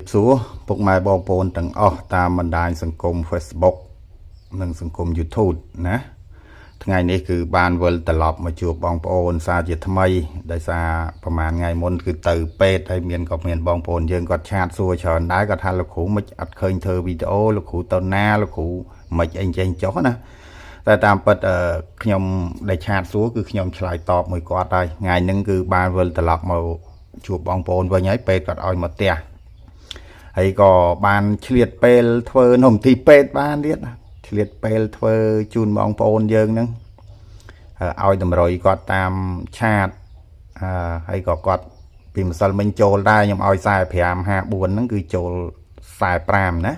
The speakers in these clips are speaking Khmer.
សួរពុកម៉ែបងប្អូនទាំងអស់តាមបណ្ដាញសង្គម Facebook និងសង្គម YouTube ណាថ្ងៃនេះគឺបានវិលត្រឡប់មកជួបបងប្អូនសារជាថ្មីដោយសារប្រហែលថ្ងៃមុនគឺទៅពេទ្យហើយមានបងប្អូនយើងគាត់ឆាតសួរច្រើនដែរគាត់ថាលោកគ្រូមិនអត់ឃើញធ្វើវីដេអូលោកគ្រូទៅណាលោកគ្រូមិនអីចេះចុះណាតែតាមពិតខ្ញុំដែលឆាតសួរគឺខ្ញុំឆ្លើយតបមួយគាត់ហើយថ្ងៃហ្នឹងគឺបានវិលត្រឡប់មកជួបបងប្អូនវិញហើយពេទ្យគាត់ឲ្យមកផ្ទះហើយក៏បានឆ្លៀតពេលធ្វើនំទីពេទ្យបានទៀតឆ្លៀតពេលធ្វើជូនបងប្អូនយើងហ្នឹងឲ្យតម្រុយគាត់តាមឆាតហើយក៏គាត់ពីម្សិលមិញចូលដែរខ្ញុំឲ្យ45 54ហ្នឹងគឺចូល45ណា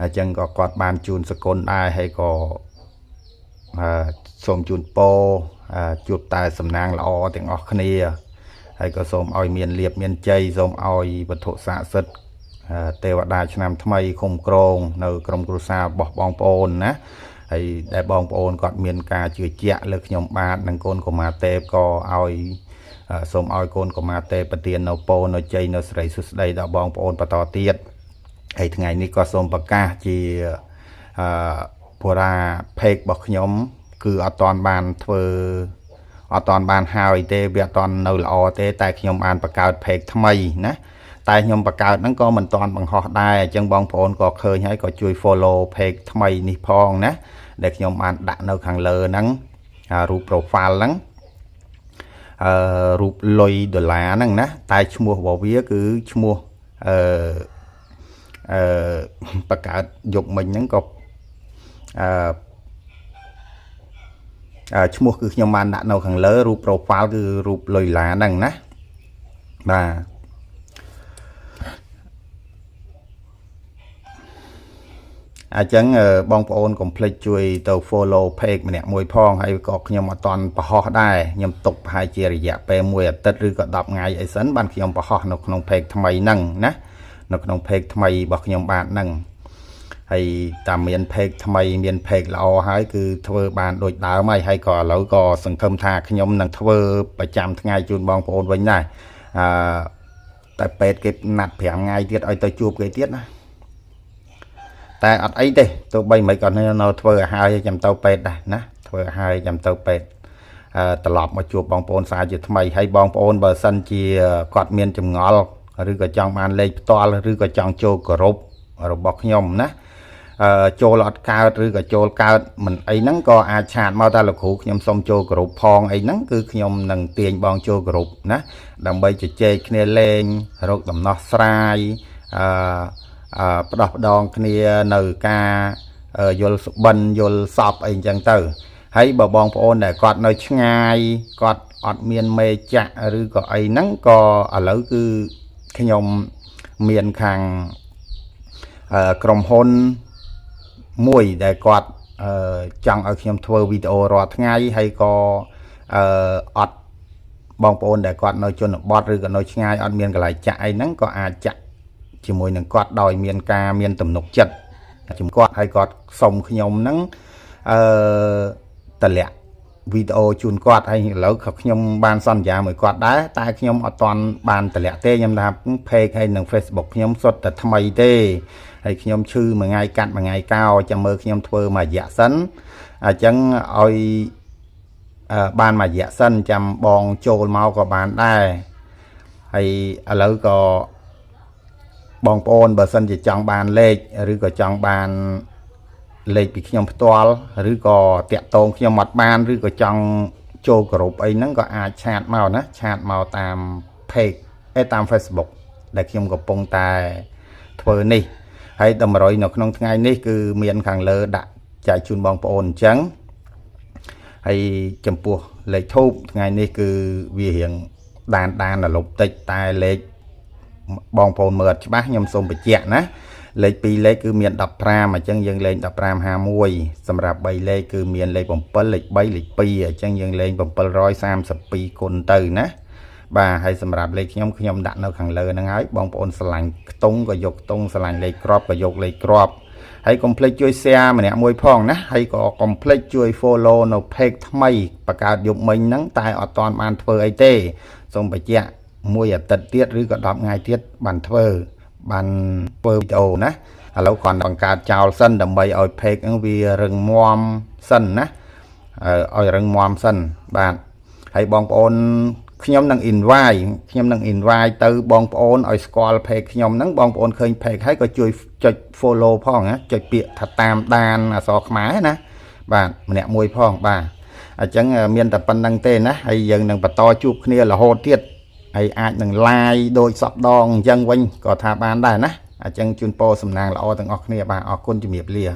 អញ្ចឹងក៏គាត់បានជូនសកុនដែរហើយក៏សូមជូនពរជួបតែសំណាងល្អទាំងអស់គ្នាហើយក៏សូមឲ្យមានលៀបមានជ័យសូមឲ្យវត្ថុស័ក្តិសិទ្ធិទេវតាឆ្នាំថ្មីคุ้មគ្រងនៅក្រុមគ្រួសាររបស់បងប្អូនណាហើយដែលបងប្អូនគាត់មានការជឿជាក់លើខ្ញុំបាទនិងកូនកុមារទេពក៏ឲ្យសូមឲ្យកូនកុមារទេពប្រទាននៅពរនៅជ័យនៅសិរីសុស្ដីដល់បងប្អូនបន្តទៀតហើយថ្ងៃនេះក៏សូមប្រកាសជាបុរាភេករបស់ខ្ញុំគឺអត់តាន់បានធ្វើអត់តាន់បានហើយទេវាអត់តាន់នៅល្អទេតែខ្ញុំបានបង្កើតភេកថ្មីណាតែខ្ញុំបង្កើតហ្នឹងក៏មិនតាន់បង្ហោះដែរអញ្ចឹងបងប្អូនក៏ឃើញហើយក៏ជួយ follow page ថ្មីនេះផងណាដែលខ្ញុំបានដាក់នៅខាងលើហ្នឹងរូប profile ហ្នឹងរូបលុយដុល្លារហ្នឹងណាតែឈ្មោះរបស់វាគឺឈ្មោះបង្កើតយកមិញហ្នឹងក៏ឈ្មោះគឺខ្ញុំបានដាក់នៅខាងលើរូប profile គឺរូបលុយដុល្លារហ្នឹងណាបាទអញ្ចឹងបងប្អូនកុំភ្លេចជួយទៅ follow page ម្នាក់មួយផងហើយក៏ខ្ញុំអត់តាន់បង្ហោះដែរខ្ញុំទុកប្រហែលជារយៈពេល1អាទិត្យឬក៏10ថ្ងៃអីសិនបានខ្ញុំបង្ហោះនៅក្នុង page ថ្មីហ្នឹងណានៅក្នុង page ថ្មីរបស់ខ្ញុំបាទហ្នឹងហើយតាមមាន page ថ្មីមាន page ល្អហើយគឺធ្វើបានដូចដើមហើយក៏ឥឡូវក៏សង្ឃឹមថាខ្ញុំនឹងធ្វើប្រចាំថ្ងៃជូនបងប្អូនវិញដែរតែពេទ្យគេណាត់5ថ្ងៃទៀតឲ្យទៅជួបគេទៀតណាតែអត់អីទេទោះបីមិនក៏នៅធ្វើឲ្យហើយចាំទៅពេទ្យដែរណាធ្វើឲ្យហើយចាំទៅពេទ្យត្រឡប់មកជួបបងប្អូនសារជាថ្មីហើយបងប្អូនបើសិនជាគាត់មានចម្ងល់ឬក៏ចង់បានលេខផ្ទាល់ឬក៏ចង់ចូលគោរពរបស់ខ្ញុំណាចូលអត់កើតឬក៏ចូលកើតមិនអីហ្នឹងក៏អាចឆាតមកតែលោកគ្រូខ្ញុំសុំចូលគោរពផងអីហ្នឹងគឺខ្ញុំនឹងទាញបងចូលគោរពណាដើម្បីជជែកគ្នាលេងរកដំណោះស្រាយផ្ដោះផ្ដងគ្នានៅការយល់សុបិនយល់សពអីអញ្ចឹងទៅហើយបើបងប្អូនដែលគាត់នៅឆ្ងាយគាត់អត់មានមេចាក់ឬក៏អីហ្នឹងក៏ឥឡូវគឺខ្ញុំមានខាងក្រុមហ៊ុនមួយដែលគាត់ចង់ឲ្យខ្ញុំធ្វើវីដេអូរាល់ថ្ងៃហើយក៏អត់បងប្អូនដែលគាត់នៅជនបទឬក៏នៅឆ្ងាយអត់មានកន្លែងចាក់អីហ្នឹងក៏អាចចាក់ជាមួយនឹងគាត់ដោយមានការមានទំនុកចិត្តជាមួយគាត់ហើយគាត់សុំខ្ញុំហ្នឹងតម្លាក់វីដេអូជូនគាត់ហើយឥឡូវខ្ញុំបានសន្យាមួយគាត់ដែរតែខ្ញុំអត់ទាន់បានតម្លាក់ទេខ្ញុំថា page ហើយនឹង Facebook ខ្ញុំសុទ្ធតែថ្មីទេហើយខ្ញុំឈឺមួយថ្ងៃកាត់មួយថ្ងៃកោចាំមើលខ្ញុំធ្វើមួយរយៈសិនអញ្ចឹងឲ្យបានមួយរយៈសិនចាំបងចូលមកក៏បានដែរហើយឥឡូវក៏បងប្អូនបើសិនជាចង់បានលេខឬក៏ចង់បានលេខពីខ្ញុំផ្ទាល់ឬក៏តាក់ទងខ្ញុំអត់បានឬក៏ចង់ចូលគោរពអីហ្នឹងក៏អាចឆាតមកណាឆាតមកតាម page តាម Facebook ដែលខ្ញុំកំពុងតែធ្វើនេះហើយតម្រុយនៅក្នុងថ្ងៃនេះគឺមានខាងលើដាក់ចែកជូនបងប្អូនអញ្ចឹងហើយចំពោះលេខធូបថ្ងៃនេះគឺវារៀងដានរលប់តិចតែលេខបងប្អូនមើលអត់ច្បាស់ខ្ញុំសូមបញ្ជាក់ណាលេខ2លេខគឺមាន15អញ្ចឹងយើងលេង1551សម្រាប់3លេខគឺមានលេខ7លេខ3លេខ2អញ្ចឹងយើងលេង732គុណទៅណាបាទហើយសម្រាប់លេខខ្ញុំដាក់នៅខាងលើហ្នឹងហើយបងប្អូនស្រឡាញ់ខ្ទង់ក៏យកខ្ទង់ស្រឡាញ់លេខគ្រាប់ក៏យកលេខគ្រាប់ហើយកុំភ្លេចជួយ share ម្នាក់មួយផងណាហើយក៏កុំភ្លេចជួយ follow នៅ page ថ្មីបង្កើតយប់មិញហ្នឹងតែអត់ទាន់បានធ្វើអីទេសូមបញ្ជាក់មួយអាទិត្យទៀតឬក៏10ថ្ងៃទៀតបានធ្វើ បានធ្វើវីដេអូណាឥឡូវគ្រាន់តែបង្កើតចោលសិនដើម្បីឲ្យ page ហ្នឹងវារឹងមាំសិនណាឲ្យរឹងមាំសិនបាទហើយបងប្អូនខ្ញុំនឹង invite ទៅបងប្អូនឲ្យស្គាល់ page ខ្ញុំហ្នឹងបងប្អូនឃើញ page ហើយក៏ជួយចុច follow ផងណាចុចពាក្យថាតាមដានអក្សរខ្មែរណាបាទម្នាក់មួយផងបាទអញ្ចឹងមានតែប៉ុណ្្នឹងទេណាហើយយើងនឹងបន្តជួបគ្នារហូតទៀតហើយអាចនឹង live ដូចសពដងអញ្ចឹងវិញក៏ថាបានដែរណាអញ្ចឹងជូនពរសំណាងល្អទាំងអស់គ្នាបាទអរគុណជំរាបលា